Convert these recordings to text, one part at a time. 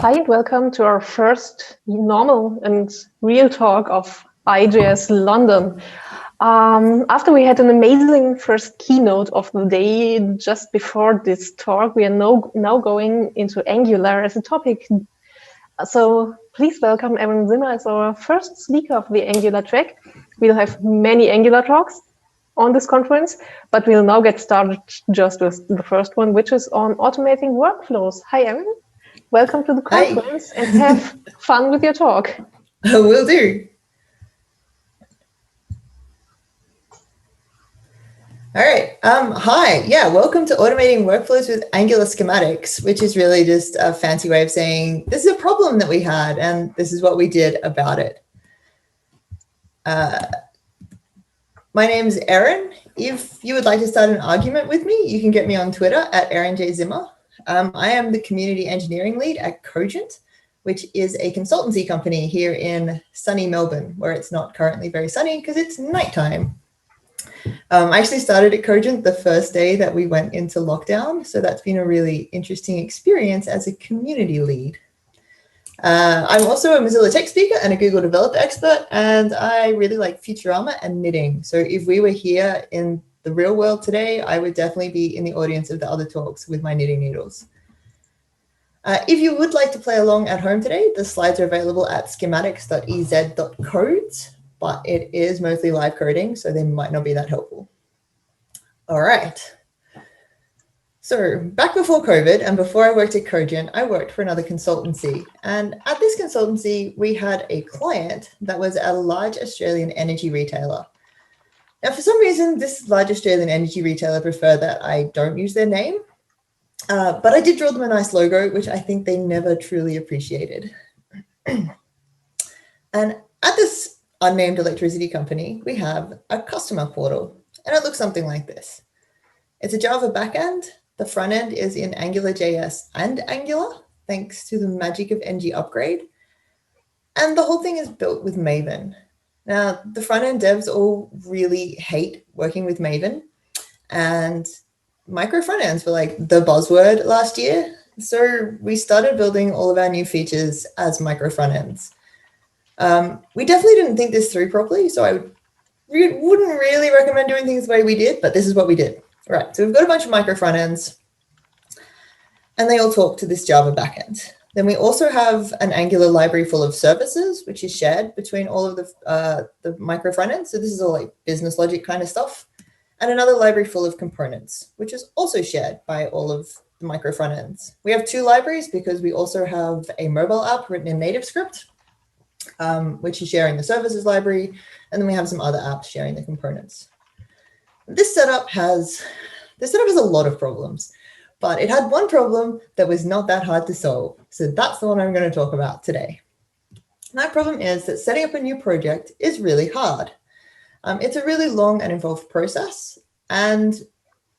Hi and welcome to our first normal and real talk of IJS London. After we had an amazing first keynote of the day, just before this talk, we are now going into Angular as a topic. So please welcome Erin Zimmer as our first speaker of the Angular track. We'll have many Angular talks on this conference, but we'll now get started just with the first one, which is on automating workflows. Hi, Erin. Welcome to the conference. Hi. And have fun with your talk. Will do. All right. Hi. Yeah. Welcome to Automating Workflows with Angular Schematics, which is really just a fancy way of saying this is a problem that we had and this is what we did about it. My name is Erin. If you would like to start an argument with me, you can get me on Twitter at Erin Zimmer. I am the community engineering lead at Cogent, which is a consultancy company here in sunny Melbourne, where it's not currently very sunny because it's nighttime. I actually started at Cogent the first day that we went into lockdown, so that's been a really interesting experience as a community lead. I'm also a Mozilla Tech speaker and a Google developer expert, and I really like Futurama and knitting. So if we were here in the real world today, I would definitely be in the audience of the other talks with my knitting needles. If you would like to play along at home today, the slides are available at schematics.ez.codes, but it is mostly live coding, so they might not be that helpful. All right. So back before COVID and before I worked at Cogent, I worked for another consultancy. And at this consultancy, we had a client that was a large Australian energy retailer. Now, for some reason, this large Australian energy retailer preferred that I don't use their name, but I did draw them a nice logo, which I think they never truly appreciated. And at this unnamed electricity company, we have a customer portal, and it looks something like this. It's a Java backend. The front end is in AngularJS and Angular, thanks to the magic of ng upgrade. And the whole thing is built with Maven. Now, the front-end devs all really hate working with Maven, and micro front-ends were like the buzzword last year. So we started building all of our new features as micro front-ends. We definitely didn't think this through properly, so I wouldn't really recommend doing things the way we did, but this is what we did. All right, so we've got a bunch of micro front-ends, and they all talk to this Java backend. Then we also have an Angular library full of services, which is shared between all of the micro front ends. So this is all like business logic kind of stuff. And another library full of components, which is also shared by all of the micro front ends. We have two libraries because we also have a mobile app written in native script, which is sharing the services library. And then we have some other apps sharing the components. This setup has a lot of problems. But it had one problem that was not that hard to solve. So that's the one I'm going to talk about today. And that problem is that setting up a new project is really hard. It's a really long and involved process. And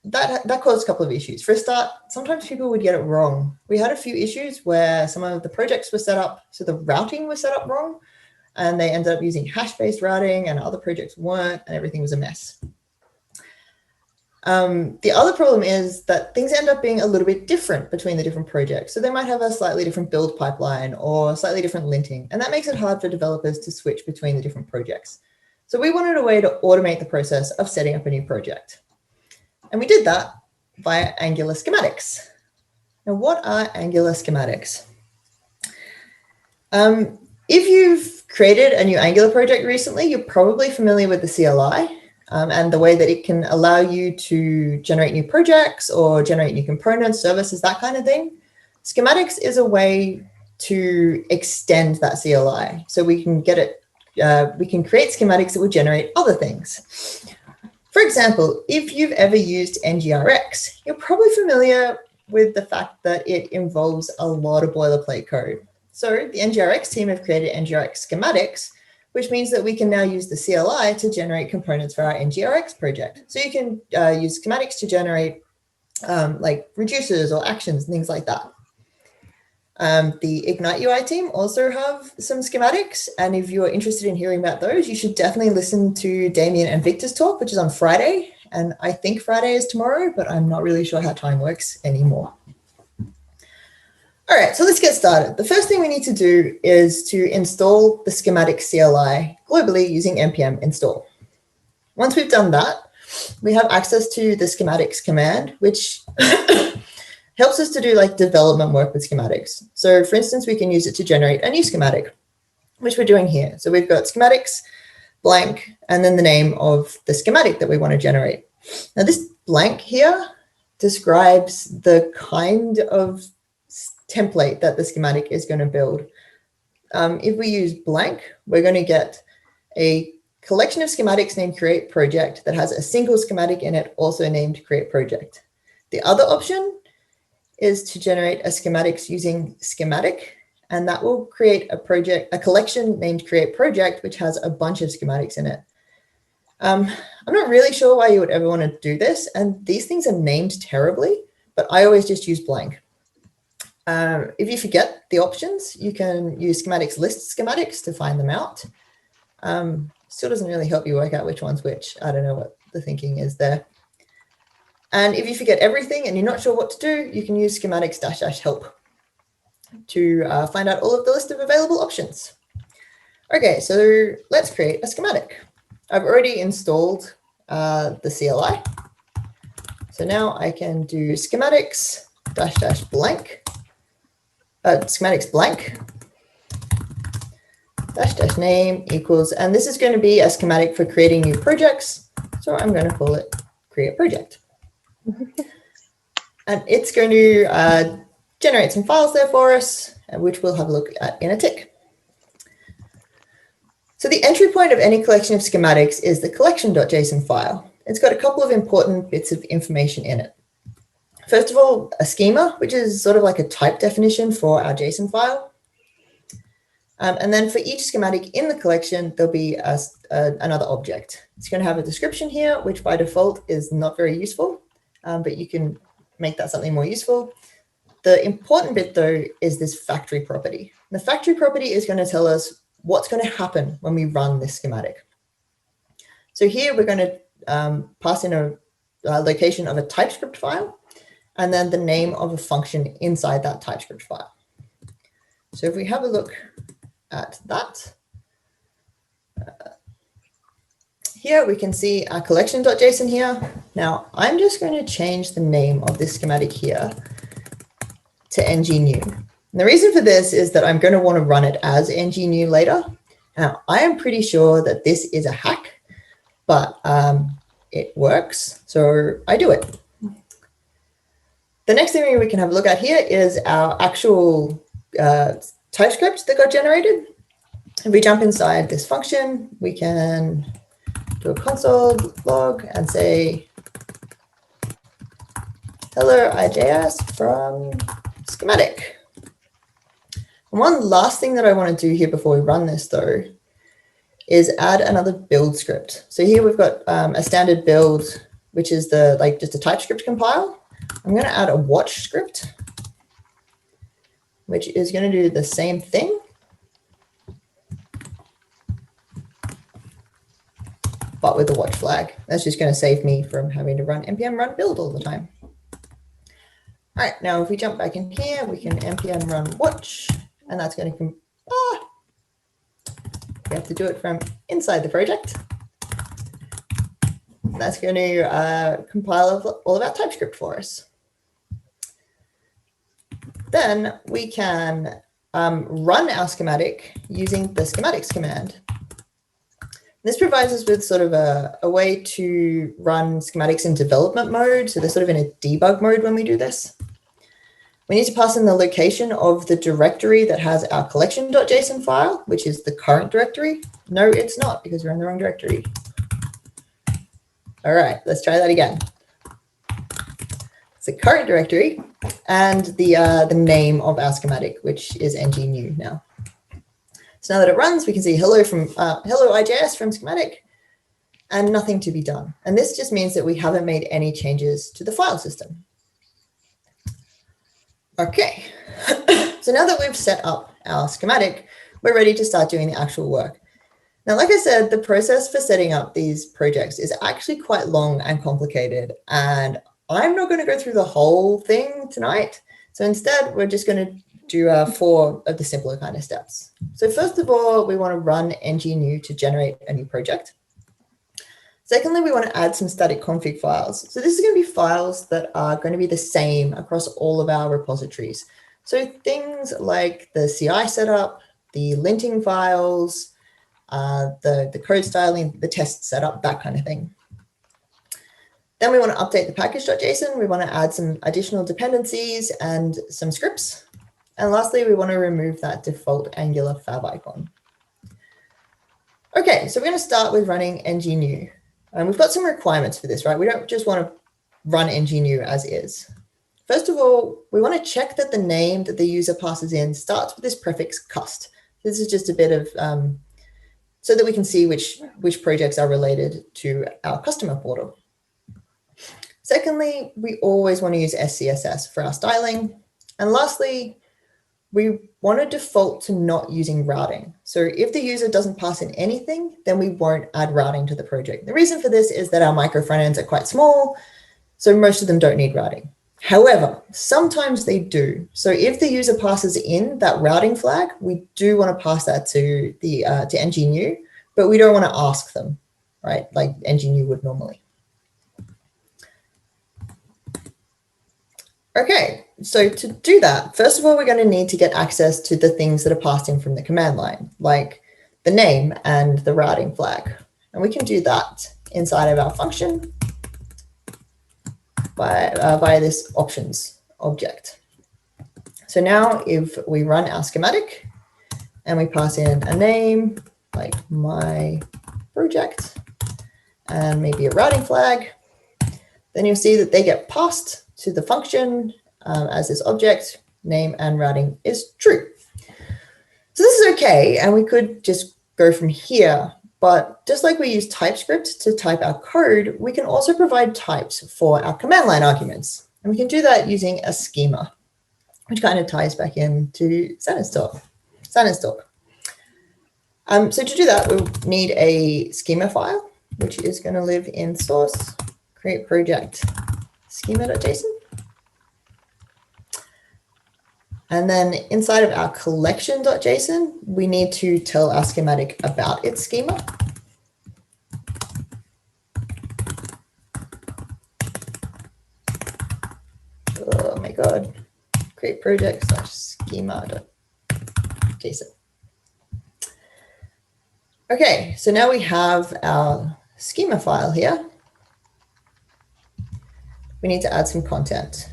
that caused a couple of issues. For a start, sometimes people would get it wrong. We had a few issues where some of the projects were set up, so the routing was set up wrong, and they ended up using hash-based routing and other projects weren't, and everything was a mess. The other problem is that things end up being a little bit different between the different projects. So they might have a slightly different build pipeline or slightly different linting, and that makes it hard for developers to switch between the different projects. So we wanted a way to automate the process of setting up a new project. And we did that via Angular Schematics. Now, what are Angular Schematics? If you've created a new Angular project recently, you're probably familiar with the CLI. And the way that it can allow you to generate new projects or generate new components, services, that kind of thing. Schematics is a way to extend that CLI. So we can get it, we can create schematics that will generate other things. For example, if you've ever used NGRX, you're probably familiar with the fact that it involves a lot of boilerplate code. So the NGRX team have created NGRX schematics, which means that we can now use the CLI to generate components for our NGRX project. So you can use schematics to generate like reducers or actions, and things like that. The Ignite UI team also have some schematics. And if you're interested in hearing about those, you should definitely listen to Damien and Victor's talk, which is on Friday. And I think Friday is tomorrow, but I'm not really sure how time works anymore. All right, so let's get started. The first thing we need to do is to install the schematic CLI globally using npm install. Once we've done that, we have access to the schematics command, which helps us to do like development work with schematics. So for instance, we can use it to generate a new schematic, which we're doing here. So we've got schematics blank, and then the name of the schematic that we want to generate. Now this blank here describes the kind of template that the schematic is going to build. If we use blank, we're going to get a collection of schematics named create project that has a single schematic in it, also named create project. The other option is to generate a schematics using schematic, and that will create a collection named create project, which has a bunch of schematics in it. I'm not really sure why you would ever want to do this, and these things are named terribly, but I always just use blank. If you forget the options, you can use schematics list schematics to find them out. Still doesn't really help you work out which one's which. I don't know what the thinking is there. And if you forget everything and you're not sure what to do, you can use schematics -- help to find out all of the list of available options. Okay, so let's create a schematic. I've already installed the CLI. So now I can do schematics -- blank. Schematics blank -- name equals, and this is going to be a schematic for creating new projects. So I'm going to call it create project. And it's going to generate some files there for us, which we'll have a look at in a tick. So the entry point of any collection of schematics is the COLLECTION.JSON file. It's got a couple of important bits of information in it. First of all, a schema, which is sort of like a type definition for our JSON file. And then for each schematic in the collection, there'll be another object. It's going to have a description here, which by default is not very useful, but you can make that something more useful. The important bit, though, is this factory property. The factory property is going to tell us what's going to happen when we run this schematic. So here we're going to pass in a location of a TypeScript file, and then the name of a function inside that TypeScript file. So if we have a look at that, here we can see our collection.json here. Now I'm just going to change the name of this schematic here to ngnew. And the reason for this is that I'm going to want to run it as ngnew later. Now I am pretty sure that this is a hack, but it works, so I do it. The next thing we can have a look at here is our actual TypeScript that got generated. If we jump inside this function, we can do a console log and say, hello IJS from schematic. And one last thing that I want to do here before we run this, though, is add another build script. So here we've got a standard build, which is just a TypeScript compile. I'm going to add a watch script, which is going to do the same thing, but with a watch flag. That's just going to save me from having to run npm run build all the time. All right, now if we jump back in here, we can npm run watch, and that's going to we have to do it from inside the project. That's going to compile all of our TypeScript for us. Then we can run our schematic using the schematics command. This provides us with sort of a way to run schematics in development mode. So they're sort of in a debug mode when we do this. We need to pass in the location of the directory that has our collection.json file, which is the current directory. No, it's not, because we're in the wrong directory. All right, let's try that again. It's the current directory and the name of our schematic, which is ngnew now. So now that it runs, we can see hello IJS from schematic and nothing to be done. And this just means that we haven't made any changes to the file system. Okay, so now that we've set up our schematic, we're ready to start doing the actual work. Now, like I said, the process for setting up these projects is actually quite long and complicated, and I'm not going to go through the whole thing tonight. So instead, we're just going to do 4 of the simpler kind of steps. So first of all, we want to run ng-new to generate a new project. Secondly, we want to add some static config files. So this is going to be files that are going to be the same across all of our repositories. So things like the CI setup, the linting files, the code styling, the test setup, that kind of thing. Then we want to update the package.json. We want to add some additional dependencies and some scripts. And lastly, we want to remove that default Angular favicon. Okay, so we're going to start with running ng-new. And we've got some requirements for this, right? We don't just want to run ng-new as is. First of all, we want to check that the name that the user passes in starts with this prefix cust. This is just a bit of, so that we can see which projects are related to our customer portal. Secondly, we always want to use SCSS for our styling. And lastly, we want to default to not using routing. So if the user doesn't pass in anything, then we won't add routing to the project. The reason for this is that our micro front ends are quite small, so most of them don't need routing. However, sometimes they do. So if the user passes in that routing flag, we do want to pass that to the to ng-new, but we don't want to ask them, right? Like ng-new would normally. Okay, so to do that, first of all, we're going to need to get access to the things that are passed in from the command line, like the name and the routing flag. And we can do that inside of our function via this options object. So now if we run our schematic and we pass in a name, like my project, and maybe a routing flag, then you'll see that they get passed to the function as this object, name and routing is true. So this is okay, and we could just go from here, but just like we use TypeScript to type our code, we can also provide types for our command line arguments. And we can do that using a schema, which kind of ties back into Santa's talk. So to do that, we'll need a schema file, which is going to live in source, create project, schema.json. And then inside of our collection.json, we need to tell our schematic about its schema. Oh my God, create project /schema.json. Okay, so now we have our schema file here. We need to add some content,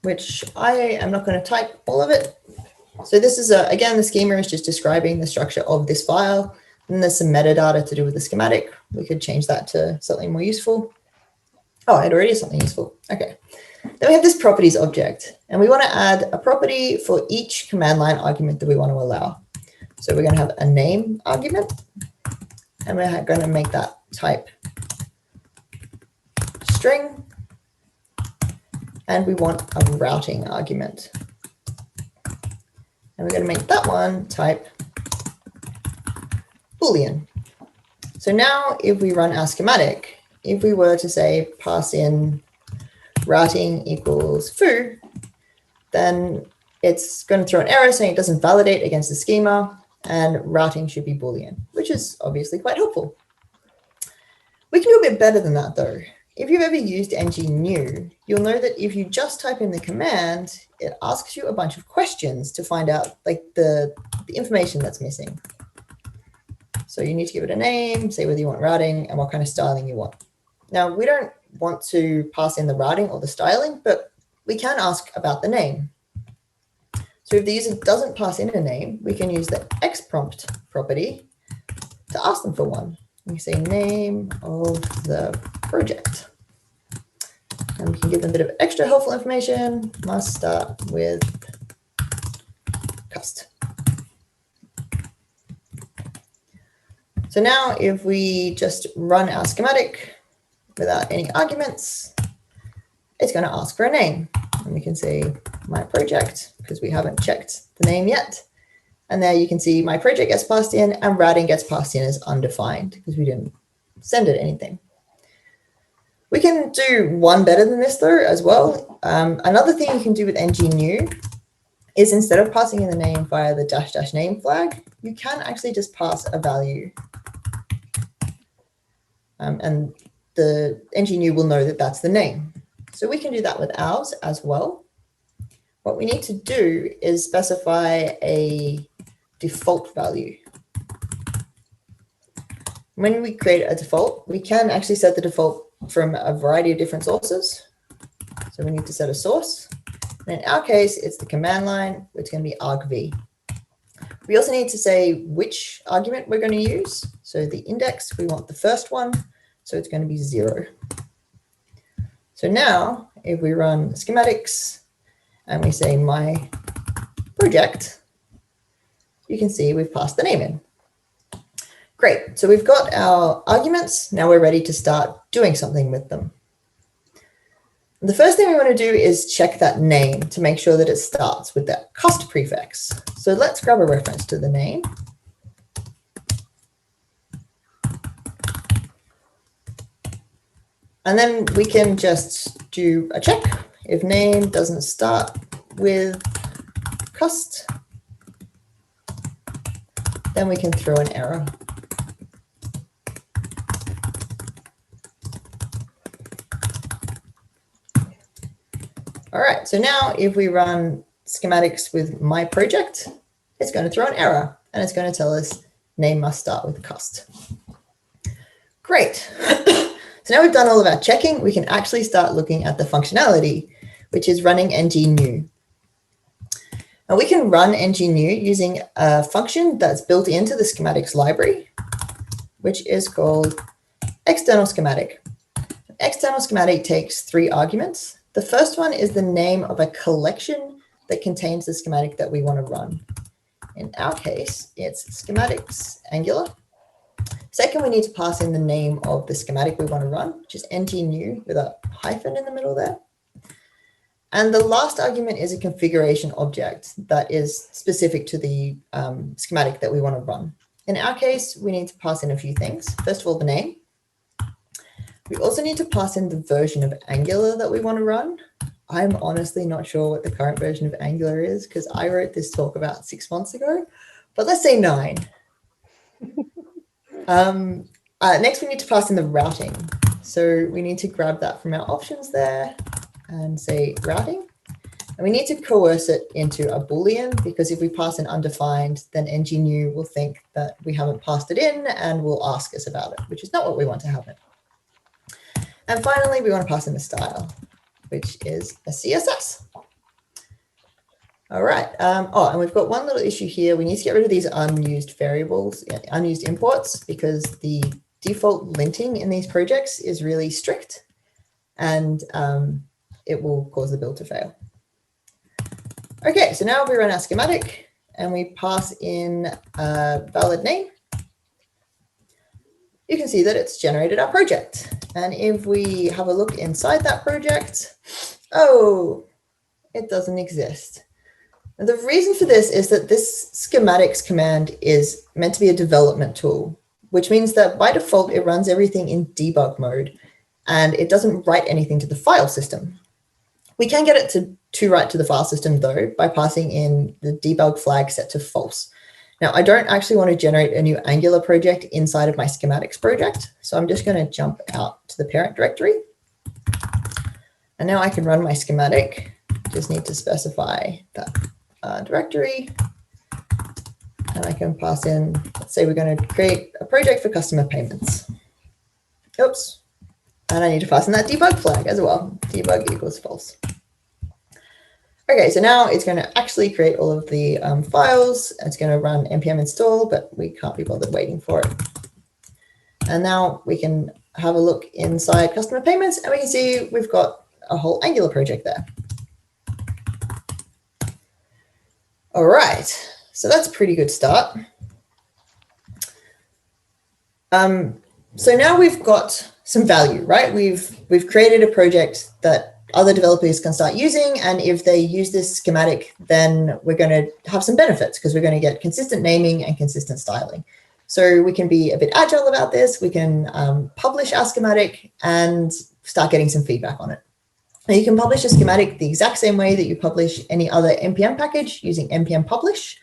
which I am not going to type all of it. So this is, again, the schema is just describing the structure of this file. And there's some metadata to do with the schematic. We could change that to something more useful. Oh, it already is something useful. Okay. Then we have this properties object, and we want to add a property for each command line argument that we want to allow. So we're going to have a name argument, and we're going to make that type string. And we want a routing argument. And we're going to make that one type Boolean. So now if we run our schematic, if we were to say pass in routing equals foo, then it's going to throw an error saying it doesn't validate against the schema, and routing should be Boolean, which is obviously quite helpful. We can do a bit better than that though. If you've ever used ng-new, you'll know that if you just type in the command, it asks you a bunch of questions to find out like the information that's missing. So you need to give it a name, say whether you want routing and what kind of styling you want. Now, we don't want to pass in the routing or the styling, but we can ask about the name. So if the user doesn't pass in a name, we can use the xprompt property to ask them for one. We say name of the project. And we can give them a bit of extra helpful information. Must start with cust. So now if we just run our schematic without any arguments, it's going to ask for a name. And we can say my project because we haven't checked the name yet. And there you can see my project gets passed in and routing gets passed in as undefined because we didn't send it anything. We can do one better than this though as well. Another thing you can do with ng-new is instead of passing in the name via the -- name flag, you can actually just pass a value. And the ng-new will know that that's the name. So we can do that with ours as well. What we need to do is specify a default value. When we create a default, we can actually set the default from a variety of different sources. So we need to set a source. And in our case, it's the command line, which is going to be argv. We also need to say which argument we're going to use. So the index, we want the first one. So it's going to be 0. So now if we run schematics and we say my project, you can see we've passed the name in. Great. So we've got our arguments. Now we're ready to start doing something with them. The first thing we want to do is check that name to make sure that it starts with that cust prefix. So let's grab a reference to the name. And then we can just do a check. If name doesn't start with cust, then we can throw an error. All right, so now if we run schematics with my project, it's going to throw an error and it's going to tell us name must start with cust. Great. So now we've done all of our checking, we can actually start looking at the functionality, which is running ng-new. Now we can run ng-new using a function that's built into the schematics library, which is called external schematic. External schematic takes 3 arguments. The first one is the name of a collection that contains the schematic that we want to run. In our case, it's schematics Angular. Second, we need to pass in the name of the schematic we want to run, which is ng-new with a hyphen in the middle there. And the last argument is a configuration object that is specific to the schematic that we want to run. In our case, we need to pass in a few things. First of all, the name. We also need to pass in the version of Angular that we want to run. I'm honestly not sure what the current version of Angular is because I wrote this talk about 6 months ago, but let's say 9. Next, we need to pass in the routing. So we need to grab that from our options there and say routing. And we need to coerce it into a Boolean because if we pass in undefined, then ng-new will think that we haven't passed it in and will ask us about it, which is not what we want to happen. And finally, we want to pass in the style, which is a CSS. All right. And we've got one little issue here. We need to get rid of these unused variables, unused imports, because the default linting in these projects is really strict, and it will cause the build to fail. Okay, so now if we run our schematic and we pass in a valid name, you can see that it's generated our project. And if we have a look inside that project, oh, it doesn't exist. And the reason for this is that this schematics command is meant to be a development tool, which means that by default, it runs everything in debug mode and it doesn't write anything to the file system. We can get it to write to the file system though, by passing in the debug flag set to false. Now, I don't actually want to generate a new Angular project inside of my schematics project. So I'm just going to jump out to the parent directory. And now I can run my schematic. Just need to specify that directory. And I can pass in, let's say we're going to create a project for customer payments. Oops. And I need to pass in that debug flag as well. Debug equals false. Okay, so now it's going to actually create all of the files. It's going to run npm install, but we can't be bothered waiting for it. And now we can have a look inside customer payments, and we can see we've got a whole Angular project there. All right, so that's a pretty good start. So now we've got some value, right? We've created a project that other developers can start using. And if they use this schematic, then we're going to have some benefits because we're going to get consistent naming and consistent styling. So we can be a bit agile about this. We can publish our schematic. And start getting some feedback on it. Now you can publish a schematic the exact same way that you publish any other NPM package using npm publish.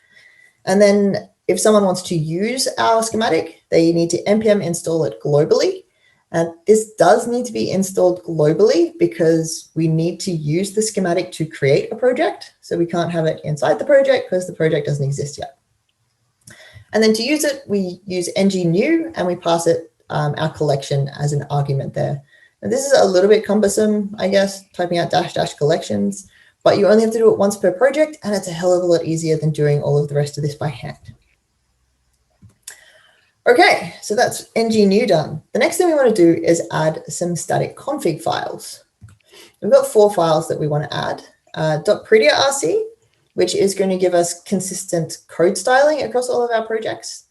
And then if someone wants to use our schematic, they need to npm install it globally. And this does need to be installed globally because we need to use the schematic to create a project. So we can't have it inside the project because the project doesn't exist yet. And then to use it, we use ng-new and we pass it our collection as an argument there. Now this is a little bit cumbersome, I guess, typing out -- collections, but you only have to do it once per project, and it's a hell of a lot easier than doing all of the rest of this by hand. Okay, so that's ng-new done. The next thing we want to do is add some static config files. We've got 4 files that we want to add. .prettier.rc, which is going to give us consistent code styling across all of our projects.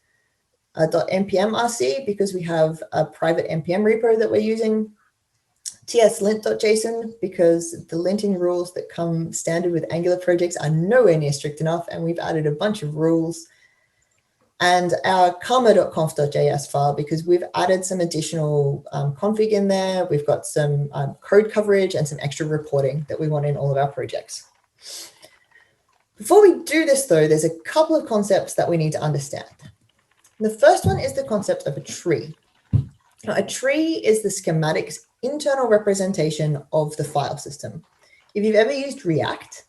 .npm.rc, because we have a private npm repo that we're using. tslint.json, because the linting rules that come standard with Angular projects are nowhere near strict enough, and we've added a bunch of rules. And our karma.conf.js file, because we've added some additional config in there. We've got some code coverage and some extra reporting that we want in all of our projects. Before we do this, though, there's a couple of concepts that we need to understand. The first one is the concept of a tree. Now, a tree is the schematic's internal representation of the file system. If you've ever used React,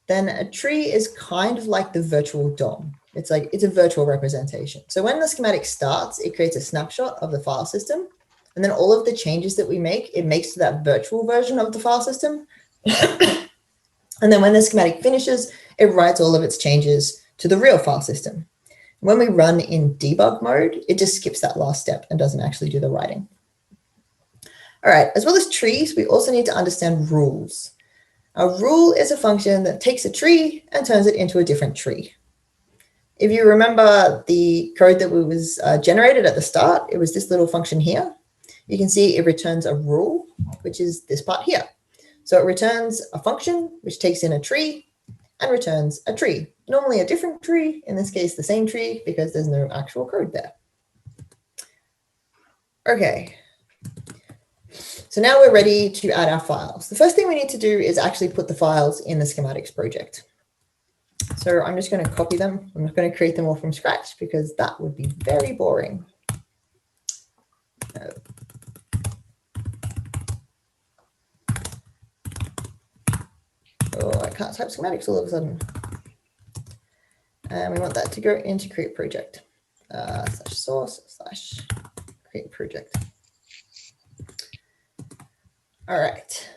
then a tree is kind of like the virtual DOM. It's a virtual representation. So when the schematic starts, it creates a snapshot of the file system. And then all of the changes that we make, it makes to that virtual version of the file system. And then when the schematic finishes, it writes all of its changes to the real file system. When we run in debug mode, it just skips that last step and doesn't actually do the writing. All right, as well as trees, we also need to understand rules. A rule is a function that takes a tree and turns it into a different tree. If you remember the code that was generated at the start, it was this little function here. You can see it returns a rule, which is this part here. So it returns a function, which takes in a tree and returns a tree. Normally a different tree, in this case, the same tree, because there's no actual code there. Okay. So now we're ready to add our files. The first thing we need to do is actually put the files in the schematics project. So I'm just going to copy them. I'm not going to create them all from scratch because that would be very boring. Oh, I can't type schematics all of a sudden. And we want that to go into create project. /source/create project. All right.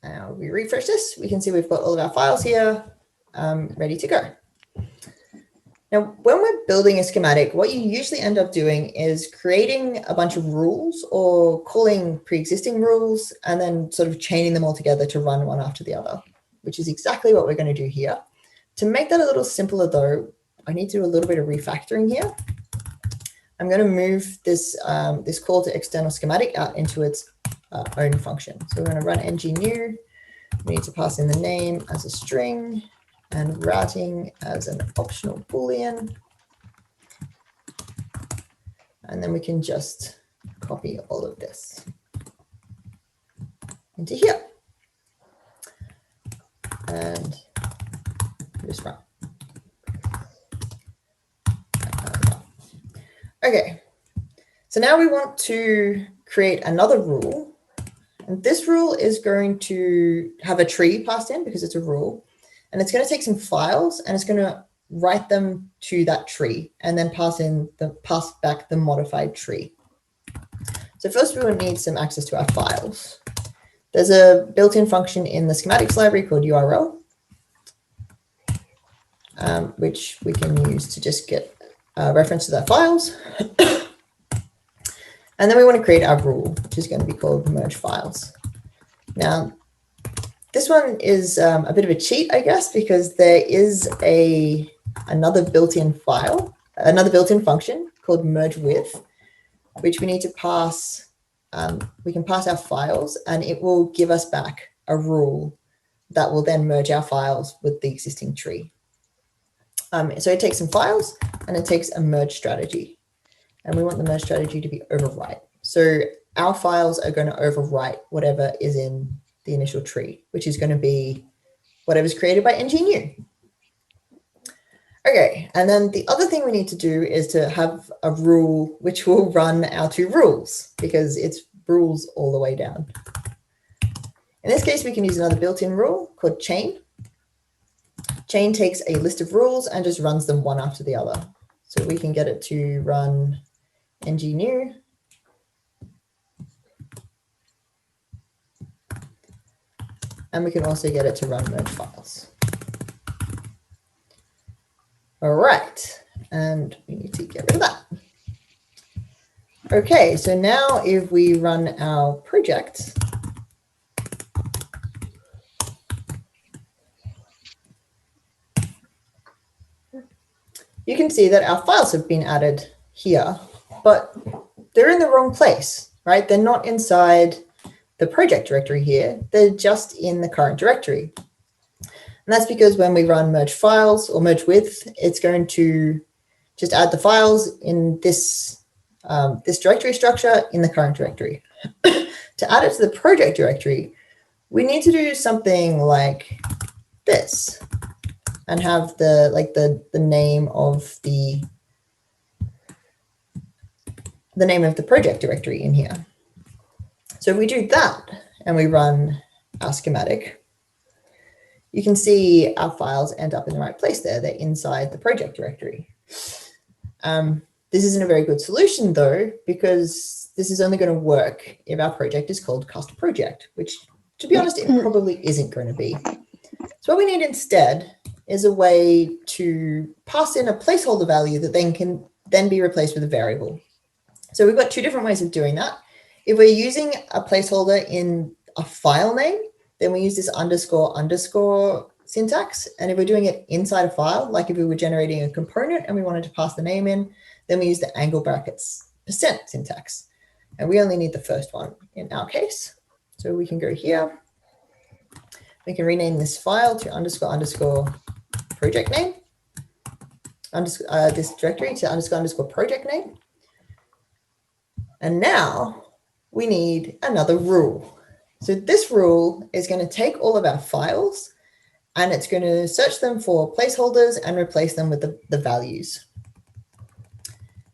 Now we refresh this. We can see we've got all of our files here ready to go. Now, when we're building a schematic, what you usually end up doing is creating a bunch of rules or calling pre-existing rules and then sort of chaining them all together to run one after the other, which is exactly what we're going to do here. To make that a little simpler, though, I need to do a little bit of refactoring here. I'm going to move this, this call to external schematic out into its own function. So we're going to run ng-new. We need to pass in the name as a string and routing as an optional Boolean. And then we can just copy all of this into here. And just run. Okay, so now we want to create another rule. And this rule is going to have a tree passed in because it's a rule. And it's going to take some files and it's going to write them to that tree and then pass back the modified tree. So first we will need some access to our files. There's a built-in function in the schematics library called URL, which we can use to just get reference to their files. And then we want to create our rule, which is going to be called merge files. Now, this one is a bit of a cheat, I guess, because there is another built-in function called merge with, which we need to pass. We can pass our files, and it will give us back a rule that will then merge our files with the existing tree. So it takes some files, and it takes a merge strategy. And we want the merge strategy to be overwrite. So our files are going to overwrite whatever is in the initial tree, which is going to be whatever's created by ng-new. Okay, and then the other thing we need to do is to have a rule which will run our two rules, because it's rules all the way down. In this case, we can use another built-in rule called chain. Chain takes a list of rules and just runs them one after the other. So we can get it to run ng-new. And we can also get it to run merge files. All right, and we need to get rid of that. Okay, so now if we run our project, you can see that our files have been added here, but they're in the wrong place, right? They're not inside the project directory here. They're just in the current directory. And that's because when we run merge files or merge with, it's going to just add the files in this, this directory structure in the current directory. To add it to the project directory, we need to do something like this and have the name of the name of the project directory in here. So if we do that and we run our schematic, you can see our files end up in the right place there. They're inside the project directory. This isn't a very good solution though, because this is only going to work if our project is called cust project, which to be honest, it probably isn't going to be. So what we need instead is a way to pass in a placeholder value that then can be replaced with a variable. So we've got two different ways of doing that. If we're using a placeholder in a file name, then we use this __ syntax. And if we're doing it inside a file, like if we were generating a component and we wanted to pass the name in, then we use the angle brackets % syntax. And we only need the first one in our case. So we can go here. We can rename this file to __ project name, this directory to __ project name. And now we need another rule. So this rule is going to take all of our files and it's going to search them for placeholders and replace them with the values.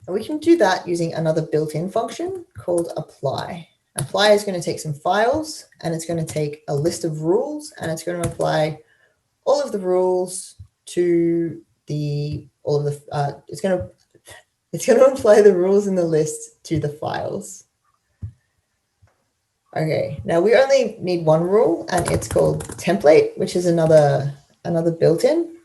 And we can do that using another built-in function called apply. Apply is going to take some files and it's going to take a list of rules and it's going to apply all of the rules to it's going to apply the rules in the list to the files. Okay, now we only need one rule and it's called template, which is another built-in.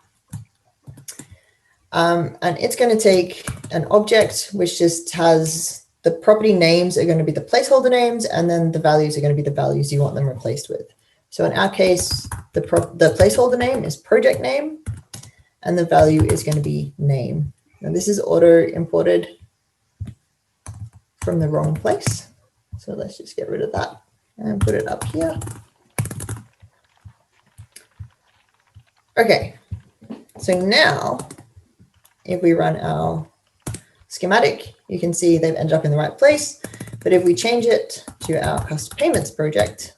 And it's going to take an object which just has the property names are going to be the placeholder names, and then the values are going to be the values you want them replaced with. So in our case, the placeholder name is project name, and the value is going to be name. Now this is auto imported from the wrong place. So let's just get rid of that and put it up here. Okay, so now if we run our schematic, you can see they've ended up in the right place. But if we change it to our cust payments project,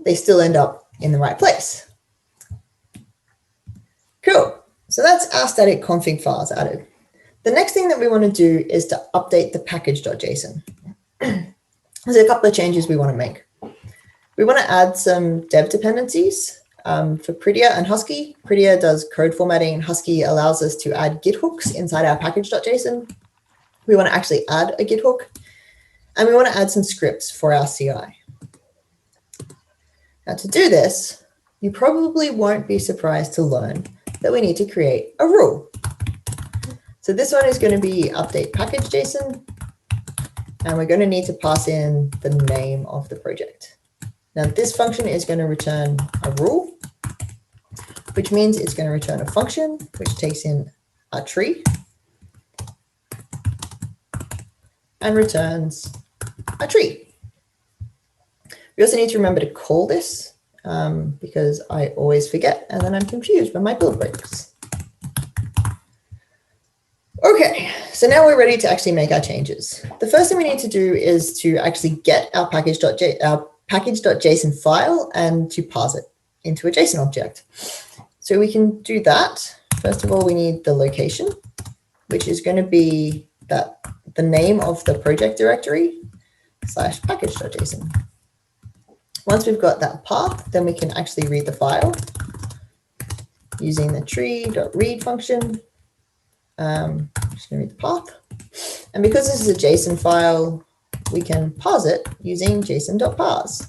they still end up in the right place. Cool. So that's our static config files added. The next thing that we want to do is to update the package.json. There's a couple of changes we want to make. We want to add some dev dependencies for Prettier and Husky. Prettier does code formatting, and Husky allows us to add Git hooks inside our package.json. We want to actually add a Git hook, and we want to add some scripts for our CI. Now to do this, you probably won't be surprised to learn that we need to create a rule. So this one is going to be update package.json, and we're going to need to pass in the name of the project. Now this function is going to return a rule, which means it's going to return a function which takes in a tree and returns a tree. We also need to remember to call this because I always forget and then I'm confused when my build breaks. Okay, so now we're ready to actually make our changes. The first thing we need to do is to actually get our package.json file and to parse it into a JSON object. So we can do that. First of all, we need the location, which is going to be the name of the project directory / package.json. Once we've got that path, then we can actually read the file using the tree.read function. I'm just going to read the path. And because this is a JSON file, we can parse it using json.parse.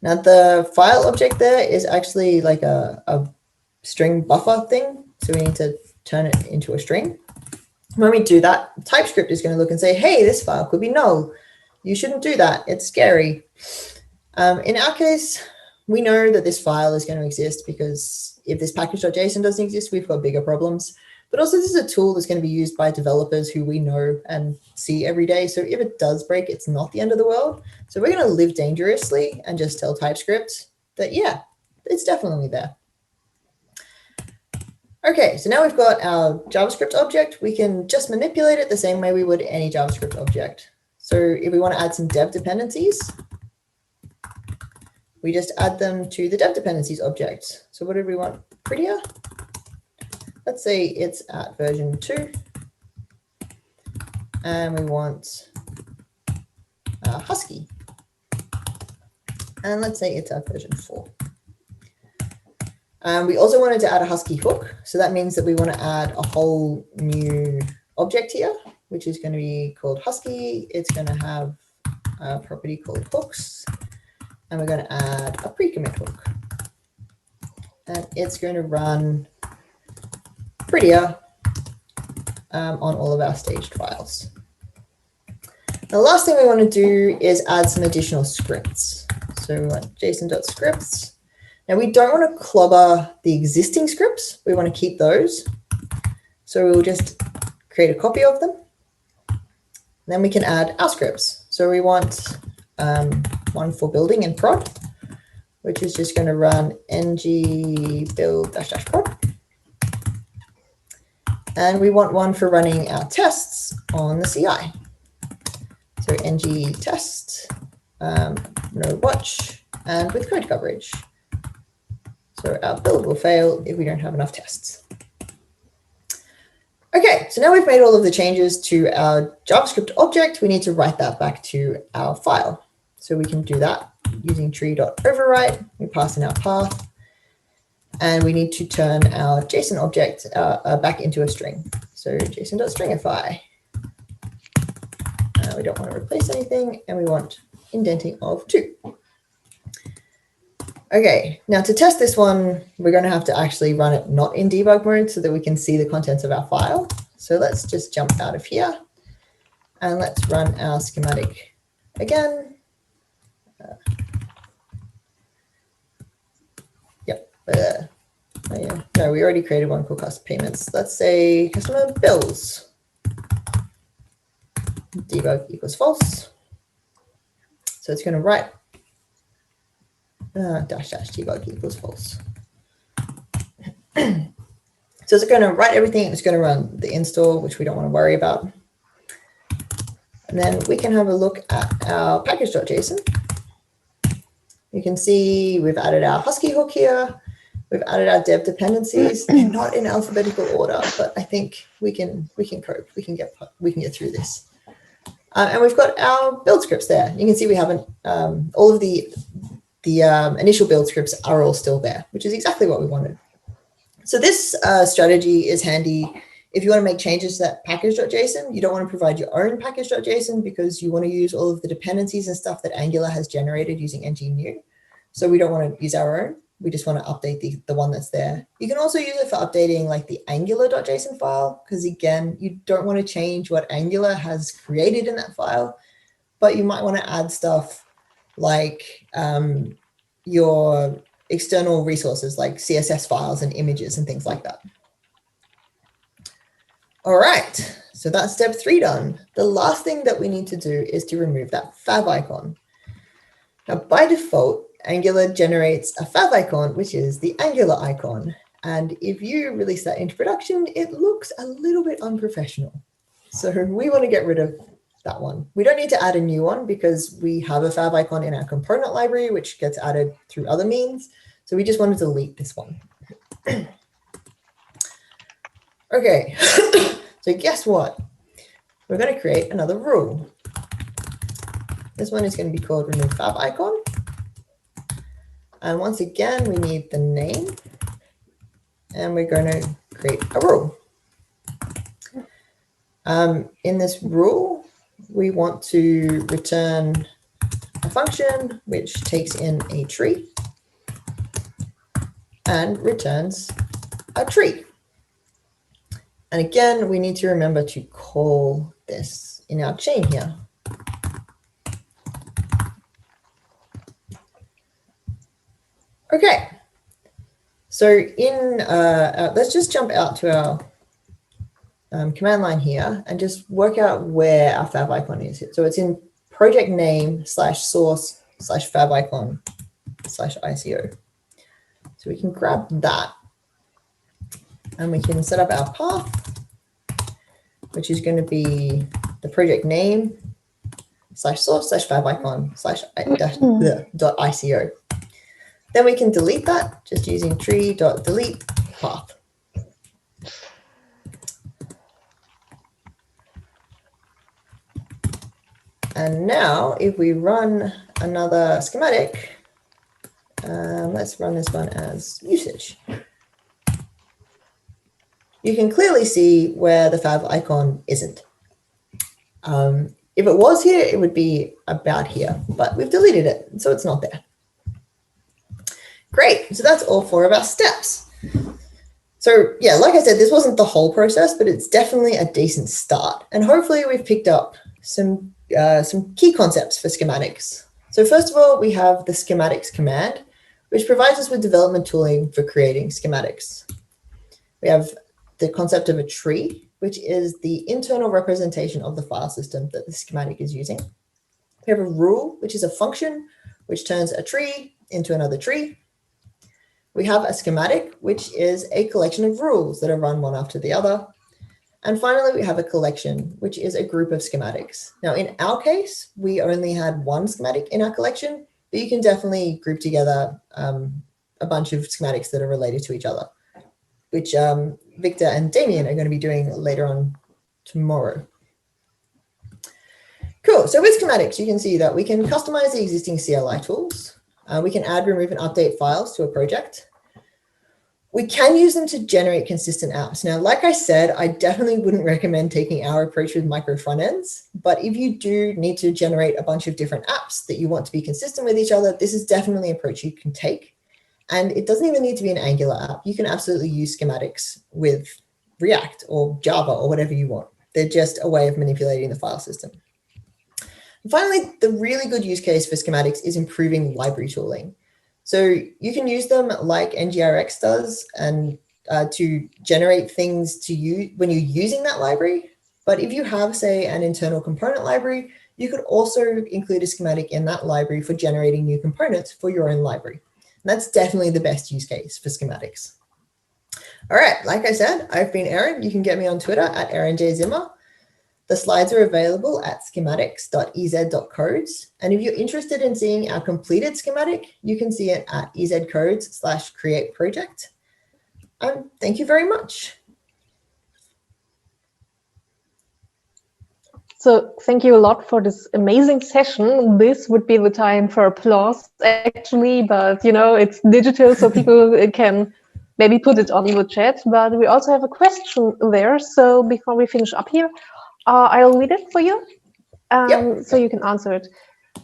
Now the file object there is actually like a string buffer thing. So we need to turn it into a string. When we do that, TypeScript is going to look and say, hey, this file could be null. You shouldn't do that. It's scary. In our case, we know that this file is going to exist because if this package.json doesn't exist, we've got bigger problems. But also this is a tool that's going to be used by developers who we know and see every day. So if it does break, it's not the end of the world. So we're going to live dangerously and just tell TypeScript that, yeah, it's definitely there. Okay, so now we've got our JavaScript object. We can just manipulate it the same way we would any JavaScript object. So if we want to add some dev dependencies, we just add them to the dev dependencies object. So what do we want? Prettier? Let's say it's at version 2. And we want Husky. And let's say it's at version 4. We also wanted to add a Husky hook. So that means that we want to add a whole new object here, which is going to be called Husky. It's going to have a property called hooks. And we're going to add a pre-commit hook. And it's going to run prettier on all of our staged files. The last thing we want to do is add some additional scripts. So we want json.scripts. Now we don't want to clobber the existing scripts. We want to keep those. So we'll just create a copy of them. Then we can add our scripts. So we want one for building and prod, which is just going to run ng build -- prod. And we want one for running our tests on the CI. So ng test, no watch, and with code coverage. So our build will fail if we don't have enough tests. Okay, so now we've made all of the changes to our JavaScript object. We need to write that back to our file. So we can do that using tree.overwrite. We pass in our path. And we need to turn our JSON object back into a string. So json.stringify. We don't want to replace anything, and we want indenting of 2. Okay, now to test this one, we're going to have to actually run it not in debug mode so that we can see the contents of our file. So let's just jump out of here, and let's run our schematic again. No, we already created one called custom payments. Let's say customer bills. Debug equals false. So it's going to write -- debug equals false. So it's going to write everything. It's going to run the install, which we don't want to worry about. And then we can have a look at our package.json. You can see we've added our Husky hook here. We've added our dev dependencies. They're not in alphabetical order, but I think we can cope. We can get through this. And we've got our build scripts there. You can see we haven't all of the initial build scripts are all still there, which is exactly what we wanted. So this strategy is handy if you want to make changes to that package.json. You don't want to provide your own package.json because you want to use all of the dependencies and stuff that Angular has generated using ng-new. So we don't want to use our own. We just want to update the one that's there. You can also use it for updating like the Angular.json file, because again, you don't want to change what Angular has created in that file, but you might want to add stuff like your external resources like CSS files and images and things like that. All right, so that's step 3 done. The last thing that we need to do is to remove that favicon. Now, by default, Angular generates a favicon, which is the Angular icon. And if you release that into production, it looks a little bit unprofessional. So we want to get rid of that one. We don't need to add a new one because we have a favicon in our component library, which gets added through other means. So we just want to delete this one. Okay, so guess what? We're going to create another rule. This one is going to be called remove favicon. And once again, we need the name. And we're going to create a rule. In this rule, we want to return a function which takes in a tree and returns a tree. And again, we need to remember to call this in our chain here. Okay, so in let's just jump out to our command line here and just work out where our favicon is. So it's in project name /source/favicon/ICO. So we can grab that and we can set up our path, which is going to be the project name /source/favicon/.ico. Then we can delete that just using tree.delete path. And now if we run another schematic, let's run this one as usage. You can clearly see where the favicon isn't. If it was here, it would be about here, but we've deleted it, so it's not there. Great, so that's all 4 of our steps. So yeah, like I said, this wasn't the whole process, but it's definitely a decent start. And hopefully we've picked up some key concepts for schematics. So first of all, we have the schematics command, which provides us with development tooling for creating schematics. We have the concept of a tree, which is the internal representation of the file system that the schematic is using. We have a rule, which is a function which turns a tree into another tree. We have a schematic, which is a collection of rules that are run one after the other. And finally, we have a collection, which is a group of schematics. Now, in our case, we only had one schematic in our collection, but you can definitely group together a bunch of schematics that are related to each other, which Victor and Damien are going to be doing later on tomorrow. Cool. So with schematics, you can see that we can customize the existing CLI tools. We can add, remove, and update files to a project. We can use them to generate consistent apps. Now, like I said, I definitely wouldn't recommend taking our approach with micro front ends, but if you do need to generate a bunch of different apps that you want to be consistent with each other, this is definitely an approach you can take. And it doesn't even need to be an Angular app. You can absolutely use schematics with React or Java or whatever you want. They're just a way of manipulating the file system. And finally, the really good use case for schematics is improving library tooling. So you can use them like NGRX does and to generate things to use when you're using that library. But if you have, say, an internal component library, you could also include a schematic in that library for generating new components for your own library. And that's definitely the best use case for schematics. All right, like I said, I've been Erin. You can get me on Twitter at Erin Zimmer. The slides are available at schematics.ez.codes. And if you're interested in seeing our completed schematic, you can see it at ezcodes/create-project. Thank you very much. So thank you a lot for this amazing session. This would be the time for applause, actually, but you know, it's digital, so people can maybe put it on the chat. But we also have a question there. So before we finish up here, I'll read it for you, so you can answer it.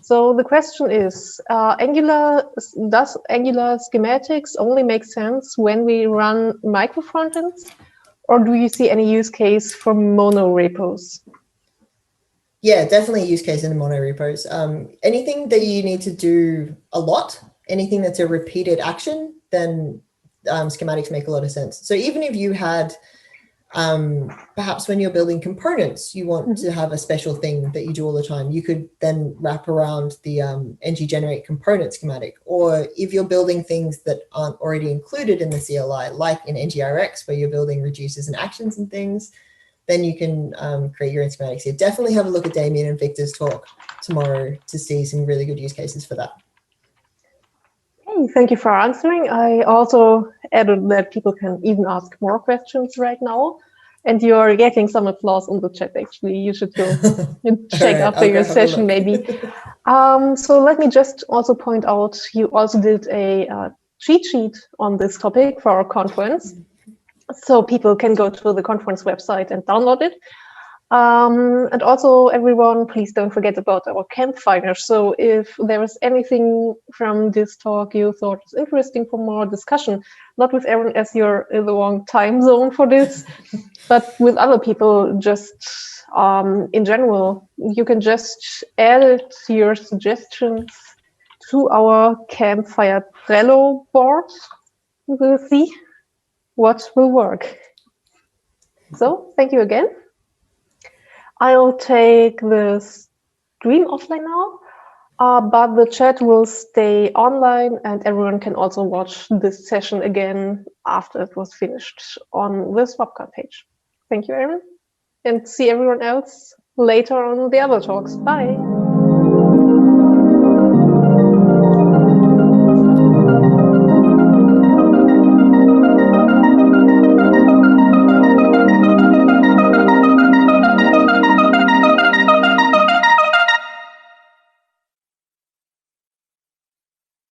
So the question is, does Angular schematics only make sense when we run micro frontends, or do you see any use case for mono repos? Yeah, definitely use case in the mono repos. Anything that you need to do a lot, anything that's a repeated action, then schematics make a lot of sense. So even if you had Perhaps when you're building components, you want to have a special thing that you do all the time. You could then wrap around the ng-generate component schematic. Or if you're building things that aren't already included in the CLI, like in NGRX, where you're building reducers and actions and things, then you can create your own schematics here. Definitely have a look at Damien and Victor's talk tomorrow to see some really good use cases for that. Hey, thank you for answering. I also added that people can even ask more questions right now. And you're getting some applause in the chat, actually. You should go check after your session, maybe. So let me just also point out, you also did a cheat sheet on this topic for our conference. So people can go to the conference website and download it. And also, everyone, please don't forget about our campfire. So if there is anything from this talk you thought was interesting for more discussion, not with Erin as you're in the wrong time zone for this, but with other people, just in general, you can just add your suggestions to our campfire Trello board. We'll see what will work. So thank you again. I'll take the stream offline now, but the chat will stay online and everyone can also watch this session again after it was finished on the Swapcard page. Thank you, Erin, and see everyone else later on the other talks. Bye.